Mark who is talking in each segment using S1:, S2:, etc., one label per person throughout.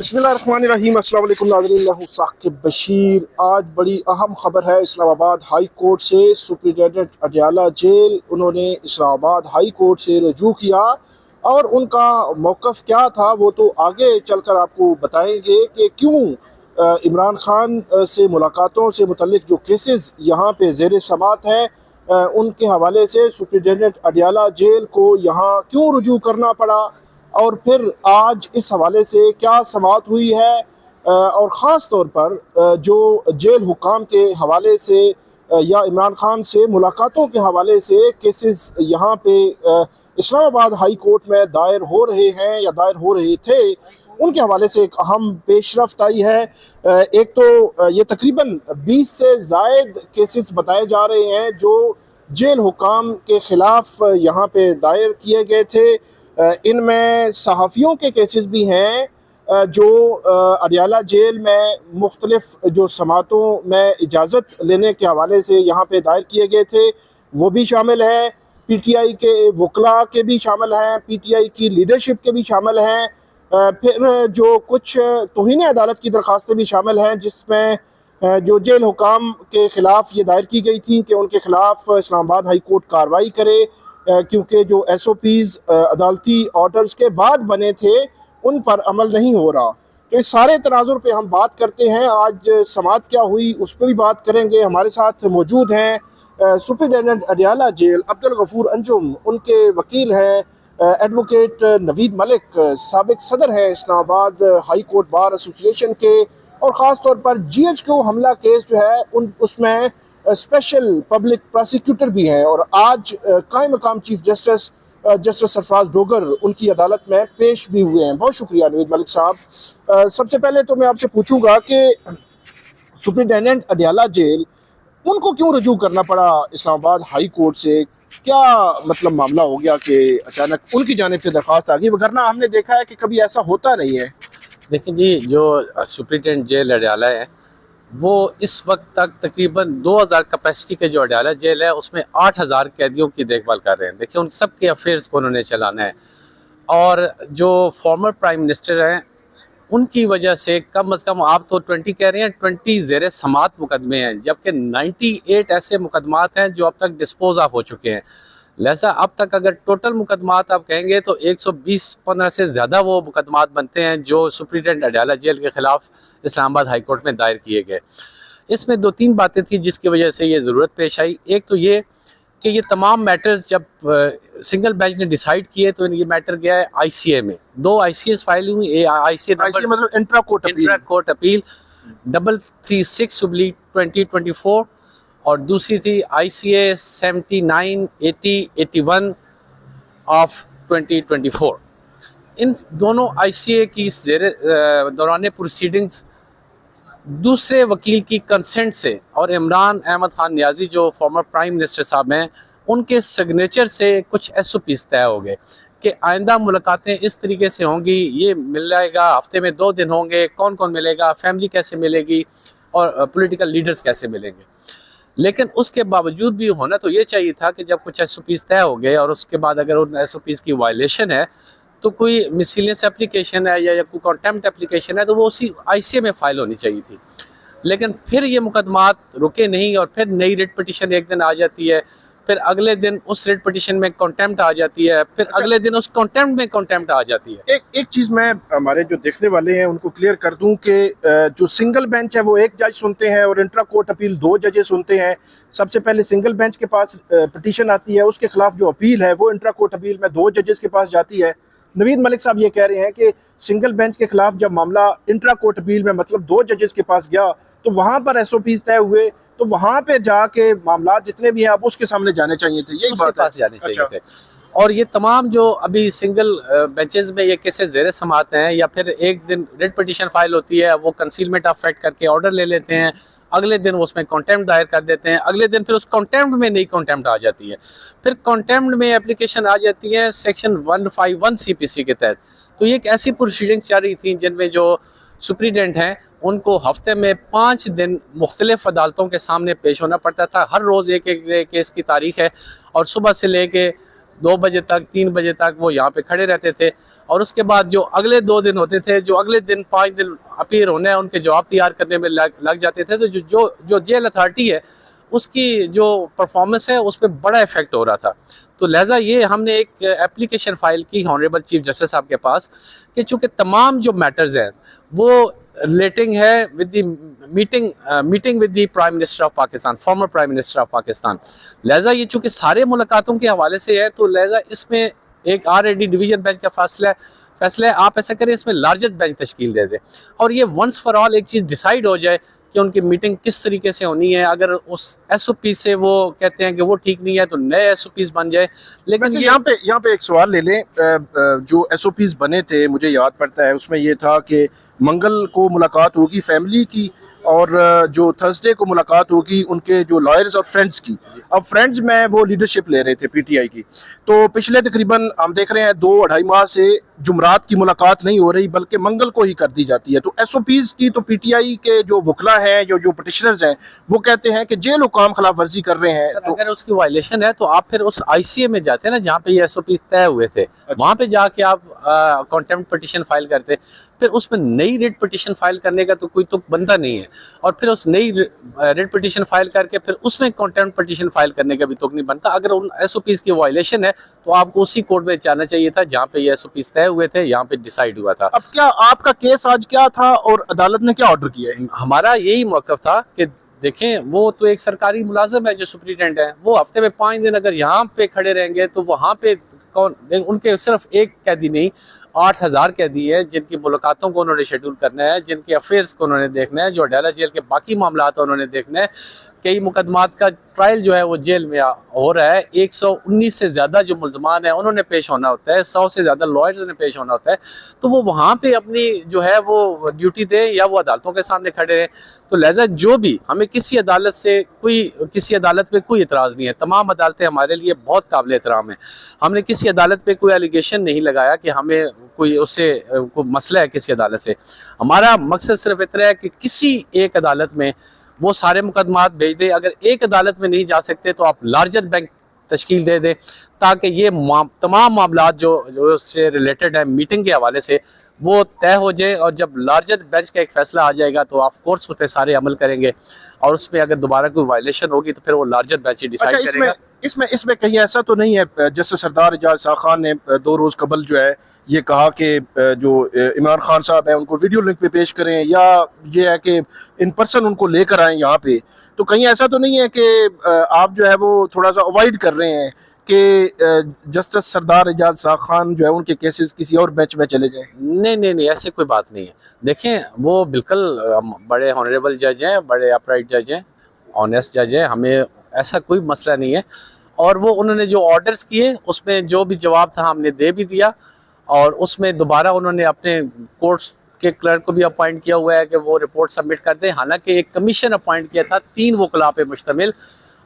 S1: बिस्मिल्लाहिर्रहमानिर्रहीम। अस्सलाम वालेकुम नाज़रीन, मैं हूँ साकिब बशीर। आज बड़ी अहम खबर है इस्लामाबाद हाई कोर्ट से। सुप्रिटेंडेंट अडयाला जेल उन्होंने इस्लामाबाद हाई कोर्ट से रुजू किया और उनका मौक़िफ़ क्या था वो तो आगे चलकर आपको बताएंगे कि क्यों इमरान खान से मुलाकातों से मुतल्लिक जो केसेस यहाँ पे ज़ेर समात हैं उनके हवाले से सुप्रिटेंडेंट अडयाला जेल को यहाँ क्यों रुजू करना पड़ा और फिर आज इस हवाले से क्या समाअत हुई है और ख़ास तौर पर जो जेल हुकाम के हवाले से या इमरान खान से मुलाकातों के हवाले से केसेस यहाँ पे इस्लामाबाद हाई कोर्ट में दायर हो रहे हैं या दायर हो रहे थे, उनके हवाले से एक अहम पेशरफ्त आई है। एक तो ये तकरीबन 20 से ज़ायद केसेस बताए जा रहे हैं जो जेल हुकाम के ख़िलाफ़ यहाँ पे दायर किए गए थे। इनमें सहाफ़ियों के केसेस भी हैं जो अडयाला जेल में मुख्तलिफ़ जो समातों में इजाज़त लेने के हवाले से यहाँ पे दायर किए गए थे वो भी शामिल है। पीटीआई के वकला के भी शामिल हैं, पीटीआई की लीडरशिप के भी शामिल हैं। फिर जो कुछ तौहीन अदालत की दरख्वास्तें भी शामिल हैं जिसमें जो जेल हुकाम के ख़िलाफ़ ये दायर की गई थी कि उनके ख़िलाफ़ इस्लामाबाद हाई कोर्ट कार्रवाई करे क्योंकि जो एसओपीज़ अदालती ऑर्डर्स के बाद बने थे उन पर अमल नहीं हो रहा। तो इस सारे तनाजुर पे हम बात करते हैं। आज समाअत क्या हुई उस पर भी बात करेंगे। हमारे साथ मौजूद हैं सुप्रिटेंडेंट अडयाला जेल अब्दुल गफूर अंजुम, उनके वकील हैं एडवोकेट नवीद मलिक, साबिक सदर हैं Islamabad high court bar association के, और ख़ास तौर पर GHQ हमला केस जो है उसमें स्पेशल पब्लिक प्रोसिक्यूटर भी हैं और आज कायम मकाम chief justice justice Sarfaraz Dogar उनकी अदालत में पेश भी हुए हैं। बहुत शुक्रिया नवीद मलिक साहब। सबसे पहले तो मैं आपसे पूछूंगा कि सुप्रिटेंडेंट अडयाला जेल उनको क्यों रुजू करना पड़ा इस्लामाबाद हाई कोर्ट से? क्या मतलब मामला हो गया कि अचानक उनकी जानिब से दरख्वास्त आ गई, वरना हमने देखा है कि कभी ऐसा होता नहीं है।
S2: देखिए जी, जो सुप्रिटेंडेंट जेल अडयाला है वो इस वक्त तक तकरीबन 2000 कैपेसिटी के जो अडयाला जेल है उसमें 8000 कैदियों की देखभाल कर रहे हैं। देखिए, उन सब के अफेयर्स को उन्होंने चलाना है और जो फॉर्मर प्राइम मिनिस्टर हैं उनकी वजह से कम अज़ कम आप तो 20 कह रहे हैं, 20 ज़ेर समात मुकदमे हैं, जबकि 98 ऐसे मुकदमात हैं जो अब तक डिस्पोज ऑफ हो चुके हैं। लिहाजा अब तक अगर टोटल मुकदमात आप कहेंगे तो 120-15 से ज़्यादा वो मुकदमात बनते हैं जो सुप्रिटेंडेंट अडयाला जेल के ख़िलाफ़ इस्लामाबाद हाई कोर्ट में दायर किए गए। इसमें 2-3 बातें थी जिसकी वजह से ये ज़रूरत पेश आई। एक तो ये कि ये तमाम मैटर्स जब सिंगल बेंच ने डिसाइड किए तो ये मैटर गया है ICA में। 2 ICAs फाइल हुई, ICA
S1: मतलब इंट्रा कोर्ट अपील
S2: 336/2024 और दूसरी थी ICA 79, 80, 81 ऑफ 2024। इन दोनों ICA की दौरान प्रोसीडिंग्स दूसरे वकील की कंसेंट से और इमरान अहमद खान नियाजी जो फॉर्मर प्राइम मिनिस्टर साहब हैं उनके सिग्नेचर से कुछ SOPs तय हो गए कि आइंदा मुलाकातें इस तरीके से होंगी, ये मिलेगा, हफ्ते में 2 दिन होंगे, कौन कौन मिलेगा, फैमिली कैसे मिलेगी और पॉलिटिकल लीडर्स कैसे मिलेंगे। लेकिन उसके बावजूद भी होना तो ये चाहिए था कि जब कुछ SOPs तय हो गए और उसके बाद अगर उन SOPs की वायलेशन है तो कोई मिसलेनियस एप्लीकेशन है या कोई कॉन्टेम्प्ट एप्लीकेशन है तो वो उसी ICA में फ़ाइल होनी चाहिए थी। लेकिन फिर ये मुकदमात रुके नहीं और फिर नई रिट पिटीशन एक दिन आ जाती है, फिर अगले दिन उस रिट पिटीशन में कॉन्टेम्प्ट आ जाती है, फिर अगले दिन उस कॉन्टेम्प्ट में कॉन्टेम्प्ट आ जाती है।
S1: एक चीज़ मैं हमारे जो देखने वाले हैं उनको क्लियर कर दूं कि जो सिंगल बेंच है वो एक जज सुनते हैं और इंट्रा कोर्ट अपील 2 जजेस सुनते हैं। सबसे पहले सिंगल बेंच के पास पिटीशन आती है, उसके खिलाफ जो अपील है वो इंट्रा कोर्ट अपील में 2 जजेस के पास जाती है। नवीद मलिक साहब ये कह रहे हैं कि सिंगल बेंच के खिलाफ जब मामला इंट्रा कोर्ट अपील में मतलब 2 जजेस के पास गया तो वहां पर SOPs तय हुए, तो वहां पे जाके मामला जितने भी हैं आप उसके सामने जाने चाहिए थे, यही बात
S2: पास जाने चाहिए थे। और ये तमाम जो अभी सिंगल बेंचेस में ये केसेस ज़ेर समात हैं या फिर एक दिन रिट पिटीशन फाइल होती है, वो कंसीलमेंट ऑफ फैक्ट करके ऑर्डर ले लेते हैं, अगले दिन वो उसमें कॉन्टेम्प्ट दायर कर देते हैं, अगले दिन फिर उस कॉन्टेम्प्ट में नई कॉन्टेम्प्ट आ जाती है, फिर कॉन्टेम्प्ट में एप्लीकेशन आ जाती है सेक्शन 151 CPC के तहत। तो ये एक ऐसी प्रोसीडिंग्स चल रही थी जिनमें जो सुप्रीटेंडेंट हैं उनको हफ्ते में 5 दिन मुख्तलिफ अदालतों के सामने पेश होना पड़ता था। हर रोज़ एक केस की तारीख है और सुबह से ले के 2 बजे तक 3 बजे तक वो यहाँ पे खड़े रहते थे, और उसके बाद जो अगले 2 दिन होते थे, जो अगले दिन 5 दिन अपीयर होने हैं, उनके जवाब तैयार करने में लग जाते थे। तो जो जेल अथॉरिटी है उसकी जो परफॉर्मेंस है उस पर बड़ा इफेक्ट हो रहा था। तो लिहाजा ये हमने एक एप्लीकेशन फाइल की ऑनरेबल चीफ जस्टिस साहब के पास कि चूँकि तमाम जो मैटर्स हैं वो रिलेटिंग है with the meeting with the prime minister of Pakistan, former prime minister of Pakistan. लिहाजा ये चूँकि सारे मुलाकातों के हवाले से है, तो लिहाजा इसमें एक ऑलरेडी डिवीजन बेंच का फैसला है, आप ऐसा करें इसमें लार्जेस्ट बेंच तश्कील दे दें, और ये वंस फॉर ऑल एक चीज़ डिसाइड हो जाए कि उनकी मीटिंग किस तरीके से होनी है। अगर उस SOP से वो कहते हैं कि वो ठीक नहीं है तो नए SOPs बन जाए। लेकिन
S1: यहाँ पे एक सवाल ले लें। जो SOPs बने थे, मुझे याद पड़ता है उसमें ये था कि मंगल को मुलाकात होगी फैमिली की, और जो थर्सडे को मुलाकात होगी उनके जो लॉयर्स और फ्रेंड्स की। अब फ्रेंड्स में वो लीडरशिप ले रहे थे PTI की, तो पिछले तकरीबन हम देख रहे हैं 2-2.5 माह से जुमरात की मुलाकात नहीं हो रही बल्कि मंगल को ही कर दी जाती है। तो SOPs की तो PTI के जो वकला हैं, जो पटिशनर्स हैं, वो कहते हैं कि जेल हुकाम खिलाफ वर्जी कर रहे हैं।
S2: तो अगर उसकी वायलेशन है तो आप फिर उस ICA में जाते हैं ना, जहाँ पे ये SOP तय हुए थे, वहाँ पे जाके आप कॉन्टेम्प्ट पिटिशन फाइल करते, फिर उसमें नई रिट पिटिशन फाइल करने का तो कोई तो बनता नहीं है, और फिर उस नई रिट पिटिशन फाइल करके फिर उसमें कॉन्टेम्प्ट पिटिशन फाइल करने का भी तो नहीं बनता। अगर उन SOPs की वायलेशन है तो आपको उसी कोर्ट में जाना चाहिए था जहाँ पे ये SOPs तय हुए थे, यहाँ पे डिसाइड हुआ था।
S1: अब क्या आपका केस आज क्या था और अदालत ने क्या ऑर्डर किया है?
S2: हमारा यही मौक़िफ़ था कि देखें, वो तो एक सरकारी मुलाजिम है जो सुप्रीटेंडेंट है, वो हफ्ते में 5 दिन अगर यहाँ पे खड़े रहेंगे तो वहाँ पे कौन, उनके सिर्फ एक कैदी नहीं 8000 कैदी है जिनकी मुलाकातों को उन्होंने शेड्यूल करना है, जिनके अफेयर्स को उन्होंने देखना है, जो अडाला जेल के बाकी मामला उन्होंने देखना है। कई मुकदमात का ट्रायल जो है वो जेल में हो रहा है। 119 से ज़्यादा जो मुलजमान है उन्होंने पेश होना होता है, 100 से ज़्यादा लॉयर्स ने पेश होना होता है। तो वो वहाँ पे अपनी जो है वो ड्यूटी दें या वो अदालतों के सामने खड़े रहें। तो लिहाजा जो भी हमें किसी अदालत पे कोई इतराज़ नहीं है, तमाम अदालतें हमारे लिए बहुत काबिल एहतराम है। हमने किसी अदालत पे कोई एलिगेशन नहीं लगाया कि हमें कोई उससे कोई मसला है किसी अदालत से। हमारा मकसद सिर्फ इतना है कि किसी एक अदालत में वो सारे मुकदमात भेज दें। अगर एक अदालत में नहीं जा सकते तो आप लार्जर बैंक तश्कील दे दें, ताकि ये तमाम मामलात जो उससे रिलेटेड है मीटिंग के हवाले से वो तय हो जाए, और जब लार्जर बेंच का एक फैसला आ जाएगा तो ऑफ कोर्स उस पर सारे अमल करेंगे, और उसमें अगर दोबारा कोई वायलेशन होगी तो फिर वो लार्जर बेंच ही डिसाइड करेगा।
S1: इसमें कहीं ऐसा तो नहीं है जैसे सरदार एजाज शाह खान ने 2 रोज़ कबल जो है ये कहा कि जो इमरान खान साहब है उनको वीडियो लिंक पे पेश करें, या ये है कि इन पर्सन उनको लेकर आएँ यहाँ पे, तो कहीं ऐसा तो नहीं है कि आप जो है वो थोड़ा सा अवॉइड कर रहे हैं कि जस्टिस सरदार एजाज शाह खान जो है उनके केसेस किसी और बेंच में चले जाएं?
S2: नहीं, ऐसे कोई बात नहीं है। देखें, वो बिल्कुल बड़े ऑनरेबल जज हैं, बड़े अपराइट जज हैं, ऑनेस्ट जज हैं, हमें ऐसा कोई मसला नहीं है। और वो उन्होंने जो ऑर्डर्स किए उसमें जो भी जवाब था हमने दे भी दिया, और उसमें दोबारा उन्होंने अपने कोर्ट्स के क्लर्क को भी अपॉइंट किया हुआ है कि वो रिपोर्ट सबमिट कर दें। हालांकि एक कमीशन अपॉइंट किया था 3 वकला पे मुश्तमिल,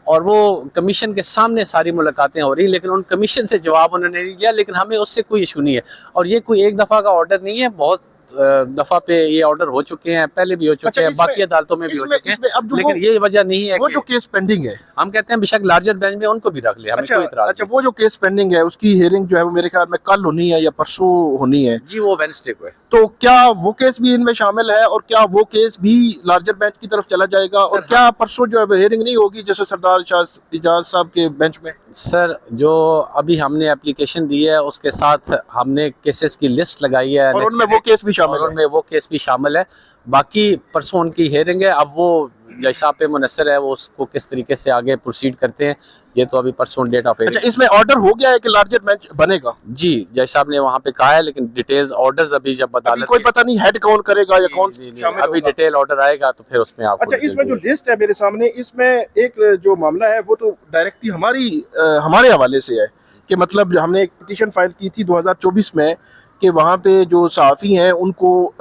S2: और वो कमीशन के सामने सारी मुलाकातें हो रही, लेकिन उन कमीशन से जवाब उन्होंने नहीं दिया। लेकिन हमें उससे कोई इशू नहीं है, और ये कोई एक दफ़ा का ऑर्डर नहीं है, बहुत दफ़ा पे ये ऑर्डर हो चुके हैं, पहले भी हो चुके हैं, बाकी अदालतों में भी हो चुके हैं। लेकिन ये वजह नहीं है
S1: वो जो केस पेंडिंग है,
S2: हम कहते हैं बेशक लार्जर बेंच में उनको भी रख ले, हमें कोई इतराज नहीं।
S1: वो जो केस पेंडिंग है उसकी हियरिंग जो है वो मेरे ख्याल में कल होनी है या परसों होनी है
S2: जी, वो वेडनेसडे को है।
S1: तो क्या वो केस भी इनमें शामिल है, और क्या वो केस भी लार्जर बेंच की तरफ चला जाएगा, और क्या परसों जो है हियरिंग नहीं होगी जैसे सरदार एजाज साहब के बेंच में?
S2: सर, जो अभी हमने एप्लीकेशन दी है उसके साथ हमने केसेस की लिस्ट लगाई है,
S1: और उनमें वो केस भी शामिल है।
S2: बाकी परसों उनकी हियरिंग है। अब वो जज साहब पे मुनसर है वो उसको किस तरीके से आगे प्रोसीड करते हैं, ये तो अभी परसों डेट ऑफ।
S1: अच्छा, इसमें ऑर्डर हो गया है कि लार्जर बेंच बनेगा?
S2: जी, जज साहब ने वहाँ पे कहा है, लेकिन डिटेल्स ऑर्डर्स अभी जब अदालत
S1: कोई पता नहीं हेड कौन करेगा या कौन
S2: शामिल, अभी डिटेल ऑर्डर आएगा तो फिर उसमें आपको।
S1: अच्छा, इसमें जो लिस्ट है मेरे सामने, इसमें एक जो मामला है वो तो डायरेक्टली हमारे हवाले से है कि मतलब हमने एक पिटीशन फाइल की थी 2024 में कि वहाँ पे जो सहाफ़ी हैं उनको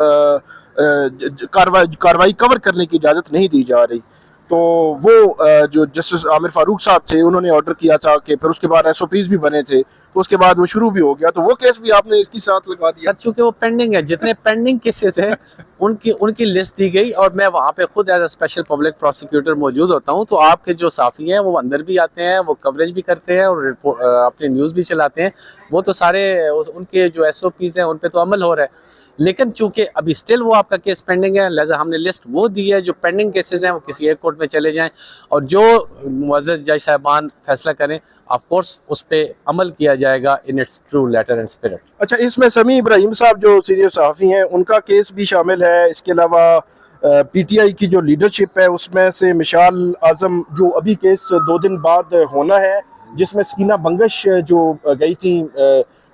S1: कार्रवाई कवर करने की इजाज़त नहीं दी जा रही, तो वो जो जस्टिस आमिर फारूक साहब थे उन्होंने ऑर्डर किया था कि फिर उसके बाद एसओपीज भी बने थे, तो उसके बाद वो शुरू भी हो गया, तो वो केस भी आपने इसके साथ लगा दिया।
S2: सर चूंकि वो पेंडिंग है, जितने पेंडिंग केसेस हैं उनकी उनकी लिस्ट दी गई, और मैं वहाँ पे खुद as a special public prosecutor मौजूद होता हूँ। तो आपके जो साफ़ी हैं वो अंदर भी आते हैं, वो कवरेज भी करते हैं और अपने न्यूज़ भी चलाते हैं। वो तो सारे उनके जो एसओपीज़ हैं उन पे तो अमल हो रहा है, लेकिन चूंकि अभी स्टिल वो आपका केस पेंडिंग है, लिहाजा हमने लिस्ट वो दी है। जो पेंडिंग केसेस हैं वो किसी एक कोर्ट में चले जाएं, और जो मुअज़्ज़ज़ जज साहबान फैसला करें ऑफ कोर्स उस पर अमल किया जाएगा in its true letter and spirit.
S1: अच्छा, इसमें समी इब्राहिम साहब जो सीनियर सहाफ़ी हैं उनका केस भी शामिल है। इसके अलावा पीटीआई की जो लीडरशिप है उसमें से मिशाल आज़म, जो अभी केस 2 दिन बाद होना है, जिसमें सकीना बंगश जो गई थी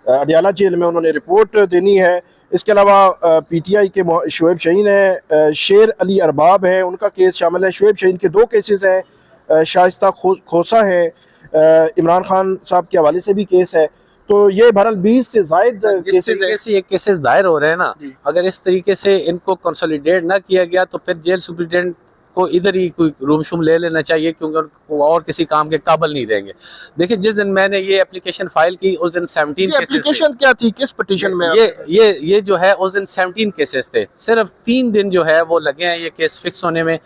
S1: अडियाला जेल में, उन्होंने रिपोर्ट देनी है। इसके अलावा पीटीआई के शुएब शहीन हैं, शेर अली अरबाब हैं, उनका केस शामिल है। शुएब शहीन के 2 केसेस हैं, शाइस्ता खोसा है, इमरान खान साहब के हवाले से भी केस है। तो ये बहरहाल 20 से ज़ायद केसेस हैं।
S2: ये केसेस दायर हो रहे हैं ना, अगर इस तरीके से इनको कंसोलिडेट ना किया गया तो फिर जेल सुप्रिटेंडेंट को इधर ही कोई रूम शूम ले लेना चाहिए, क्योंकि वो और किसी काम के काबिल नहीं रहेंगे। देखिए, जिस दिन मैंने ये एप्लीकेशन फाइल की उस दिन 17 केसेस
S1: एप्लीकेशन क्या थी, किस पिटीशन में?
S2: ये जो है उस दिन 17 केसेस थे। सिर्फ 3 दिन जो है वो लगे हैं ये केस फिक्स होने में,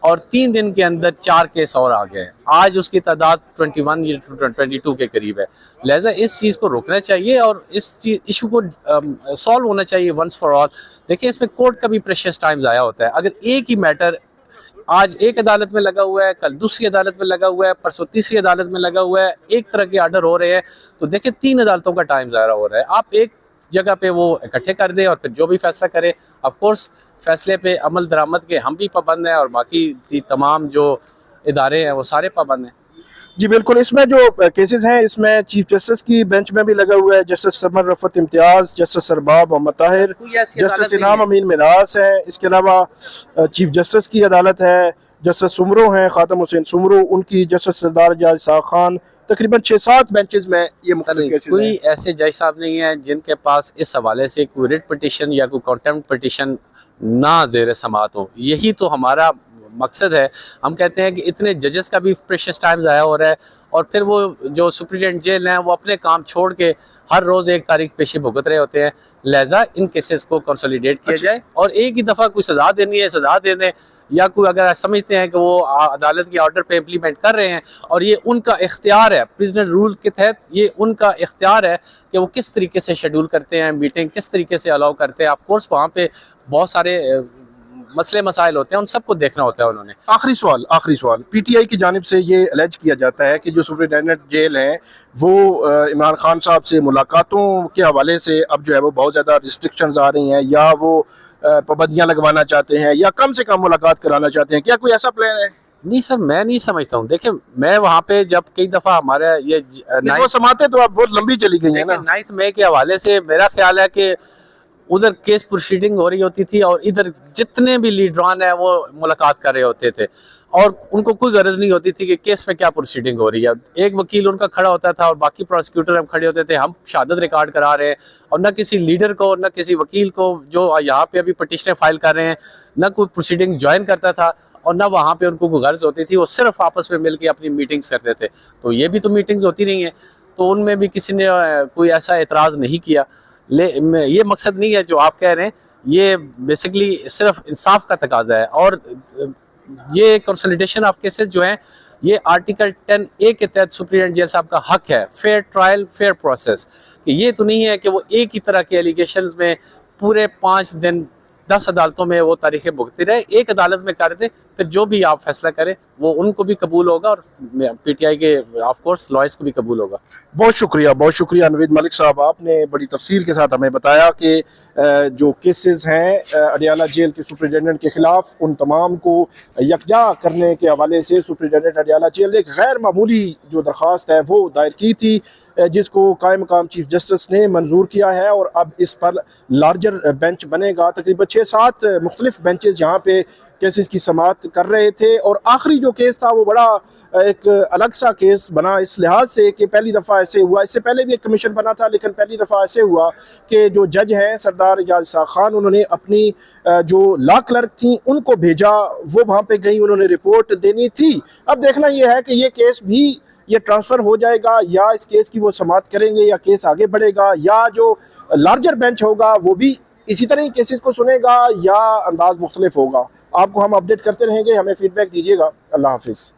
S2: और 3 दिन के अंदर 4 केस और आ गए हैं। आज उसकी तादाद 21 या 22 के करीब है। लिहाजा इस चीज़ को रोकना चाहिए और इस इशू को सॉल्व होना चाहिए वंस फॉर ऑल। देखिए, इसमें कोर्ट का भी प्रेशियस टाइम ज़ाया होता है। अगर एक ही मैटर आज एक अदालत में लगा हुआ है, कल दूसरी अदालत में लगा हुआ है, परसों तीसरी अदालत में लगा हुआ है, एक तरह के आर्डर हो रहे हैं, तो देखिए 3 अदालतों का टाइम ज़ाया हो रहा है। आप एक जगह पे वो इकट्ठे कर दें और फिर जो भी फैसला करे, ऑफ कोर्स फैसले पे अमल दरामद के हम भी पाबंद हैं और बाकी तमाम जो इदारे हैं वो सारे पाबंद हैं।
S1: जी बिल्कुल। इसमें जो केसेस हैं इसमें चीफ जस्टिस की बेंच में भी लगा हुआ है जस्टिस समर रफत इम्तियाज़, जस्टिस सरबाब मोहम्मद ताहिर, जस्टिस इनाम अमीन मिनास है। इसके अलावा चीफ जस्टिस की अदालत है, जस्टिस सुमरो हैं, खातम हुसैन सुमरो, उनकी जस्टिस सरदार जाज साहब खान। तकरीबन 6-7 बेंचेस में ये मुख्तलिफ केसेस
S2: कोई
S1: हैं।
S2: ऐसे जज साहब नहीं है जिनके पास इस हवाले से कोई रिट पिटिशन या कोई कॉन्टेम्प्ट पिटिशन ना ज़ेर समात हो। यही तो हमारा मकसद है। हम कहते हैं कि इतने जजेस का भी प्रेशियस टाइम ज़ाया हो रहा है, और फिर वो जो सुप्रिटेंडेंट जेल हैं वो अपने काम छोड़ के हर रोज़ एक तारीख पेशी भुगत रहे होते हैं। लिहाजा इन केसेस को कंसोलिडेट किया जाए और एक ही दफ़ा कोई सज़ा देनी है सज़ा दे दें, या कोई अगर समझते हैं कि वो अदालत के ऑर्डर पे इम्प्लीमेंट कर रहे हैं और ये उनका इख्तियार है, प्रिजनर रूल के तहत ये उनका इख्तियार है कि वो किस तरीके से शेड्यूल करते हैं, मीटिंग किस तरीके से अलाउ करते हैं। ऑफ कोर्स वहाँ पे बहुत सारे मसले मसाइल होते हैं, उन सबको देखना होता है उन्होंने।
S1: आखिरी सवाल, पीटीआई की जानिब से ये अलेज किया जाता है कि जो सुप्रिटेंडेंट जेल हैं वो इमरान खान साहब से मुलाकातों के हवाले से अब जो है वो बहुत ज़्यादा रिस्ट्रिक्शंस आ रही हैं, या वो पाबंदियाँ लगवाना चाहते हैं, या कम से कम मुलाकात कराना चाहते हैं। क्या कोई ऐसा प्लान है?
S2: नहीं सर, मैं नहीं समझता हूँ। देखिए, मैं वहाँ पे जब कई दफ़ा हमारे ये
S1: वो समाते तो आप बहुत लंबी चली गई है ना।
S2: 9 मई के हवाले से मेरा ख्याल है कि उधर केस प्रोसीडिंग हो रही होती थी और इधर जितने भी लीडरान है वो मुलाकात कर रहे होते थे, और उनको कोई गरज नहीं होती थी कि केस में क्या प्रोसीडिंग हो रही है। एक वकील उनका खड़ा होता था और बाकी प्रोसिक्यूटर हम खड़े होते थे, हम शहादत रिकॉर्ड करा रहे हैं, और न किसी लीडर को न किसी वकील को जो यहाँ पे अभी पटिशनें फाइल कर रहे हैं न कोई प्रोसीडिंग ज्वाइन करता था, और ना वहाँ पे उनको कोई गर्ज होती थी। वो सिर्फ आपस में मिल के अपनी मीटिंग्स करते थे। तो ये भी तो मीटिंग्स होती नहीं है, तो उनमें भी किसी ने कोई ऐसा एतराज़ नहीं किया। ये मकसद नहीं है जो आप कह रहे हैं, ये बेसिकली सिर्फ इंसाफ का तकाजा है। और ये कंसोलिडेशन ऑफ केसेस जो हैं ये आर्टिकल 10A के तहत सुप्रीडेंट जेल साहब का हक है, फेयर ट्रायल फेयर प्रोसेस। कि ये तो नहीं है कि वो एक ही तरह के एलिगेशंस में पूरे 5 दिन 10 अदालतों में वो तारीखें भुगती रहे। एक अदालत में कर दे, फिर जो भी आप फैसला करें वो उनको भी कबूल होगा और पीटीआई के ऑफ कोर्स लॉयर्स को भी कबूल होगा।
S1: बहुत शुक्रिया नवीद मलिक साहब, आपने बड़ी तफसील के साथ हमें बताया कि जो केसेस हैं अडियाला जेल के सुप्रिटेंडेंट के खिलाफ, उन तमाम को यकजा करने के हवाले से सुप्रिटेंडेंट अडियाला जेल ने एक गैर मामूली जो दरख्वास्त है वो दायर की थी, जिसको कायम मकाम चीफ जस्टिस ने मंजूर किया है। और अब इस पर लार्जर बेंच बनेगा। तकरीबन 6-7 मुख्तलिफ बेंचेस यहाँ पे केसेस की समाअत कर रहे थे, और आखिरी जो केस था वो बड़ा एक अलग सा केस बना इस लिहाज से कि पहली दफ़ा ऐसे हुआ, इससे पहले भी एक कमीशन बना था लेकिन पहली दफ़ा ऐसे हुआ कि जो जज हैं सरदार एजाज इसाक खान, उन्होंने अपनी जो लॉ क्लर्क थी उनको भेजा, वो वहाँ पे गई, उन्होंने रिपोर्ट देनी थी। अब देखना ये है कि ये केस भी ये ट्रांसफ़र हो जाएगा या इस केस की वो समाअत करेंगे या केस आगे बढ़ेगा, या जो लार्जर बेंच होगा वो भी इसी तरह ही केसेस को सुनेगा या अंदाज मुख्तलिफ होगा। आपको हम अपडेट करते रहेंगे, हमें फीडबैक दीजिएगा। अल्लाह हाफिज़।